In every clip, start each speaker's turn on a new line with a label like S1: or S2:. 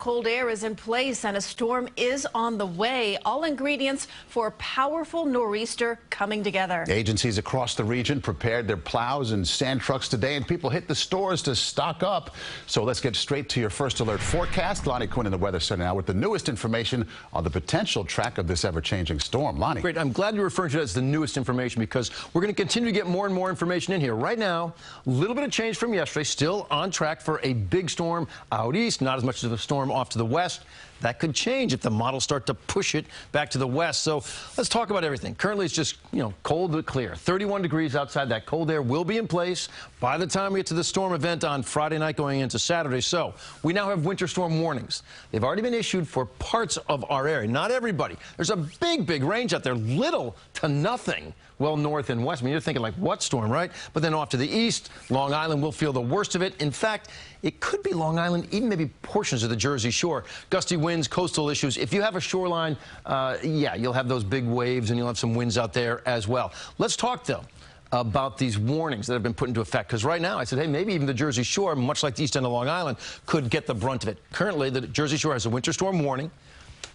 S1: Cold air is in place and a storm is on the way. All ingredients for a powerful nor'easter coming together.
S2: Agencies across the region prepared their plows and sand trucks today, and people hit the stores to stock up. So let's get straight to your first alert forecast. Lonnie Quinn in the Weather Center now with the newest information on the potential track of this ever-changing storm. Lonnie.
S3: Great. I'm glad you're referring to that as the newest information because we're going to continue to get more and more information in here. Right now, a little bit of change from yesterday. Still on track for a big storm out east. Not as much of a storm off to the west. That could change if the models start to push it back to the west. So let's talk about everything. Currently, it's just, cold but clear. 31 degrees outside. That cold air will be in place by the time we get to the storm event on Friday night going into Saturday. So we now have winter storm warnings. They've already been issued for parts of our area. Not everybody. There's a big range out there. Little to nothing. Well, north and west. I mean, you're thinking like, what storm, right? But then off to the east, Long Island will feel the worst of it. In fact, it could be Long Island, even maybe portions of the Jersey Shore. Gusty winds, coastal issues. If you have a shoreline, yeah, you'll have those big waves and you'll have some winds out there as well. Let's talk, though, about these warnings that have been put into effect. Because right now, I said, hey, maybe even the Jersey Shore, much like the east end of Long Island, could get the brunt of it. Currently, the Jersey Shore has a winter storm warning.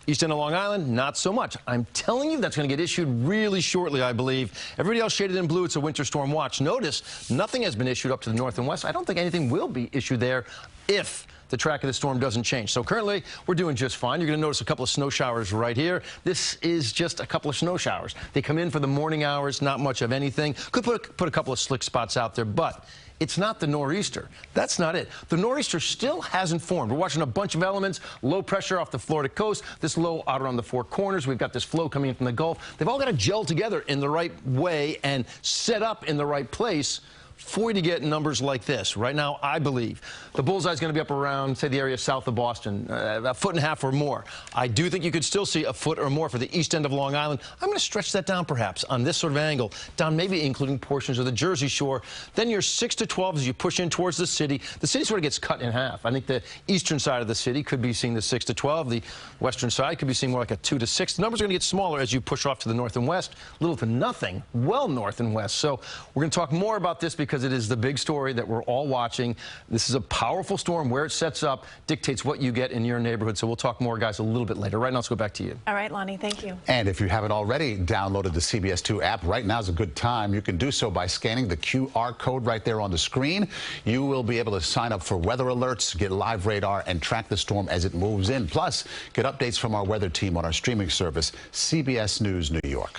S3: East end of Long Island, not so much. I'm telling you, that's going to get issued really shortly, I believe. Everybody else shaded in blue, it's a winter storm watch. Notice, nothing has been issued up to the north and west. I don't think anything will be issued there if the track of the storm doesn't change. So currently, we're doing just fine. You're going to notice a couple of snow showers right here. This is just a couple of snow showers. They come in for the morning hours, not much of anything. Could put a couple of slick spots out there, but it's not the nor'easter. That's not it. The nor'easter still hasn't formed. We're watching a bunch of elements, low pressure off the Florida coast, this low out around the Four Corners. We've got this flow coming in from the Gulf. They've all got to gel together in the right way and set up in the right place for you to get numbers like this. Right now, I believe the bullseye is going to be up around, say, the area south of Boston, a foot and a half or more. I do think you could still see a foot or more for the east end of Long Island. I'm going to stretch that down, perhaps, on this sort of angle, down maybe including portions of the Jersey Shore. Then you're 6 to 12 as you push in towards the city. The city sort of gets cut in half. I think the eastern side of the city could be seeing the 6 to 12. The western side could be seeing more like a 2 to 6. The numbers are going to get smaller as you push off to the north and west, little to nothing, well north and west. So we're going to talk more about this because it is the big story that we're all watching. This is a powerful storm. Where it sets up dictates what you get in your neighborhood. So we'll talk more, guys, a little bit later. Right now, let's go back to you.
S1: All right, Lonnie, thank you.
S2: And if you haven't already downloaded the CBS 2 app, right now is a good time. You can do so by scanning the QR code right there on the screen. You will be able to sign up for weather alerts, get live radar, and track the storm as it moves in. Plus, get updates from our weather team on our streaming service, CBS News New York.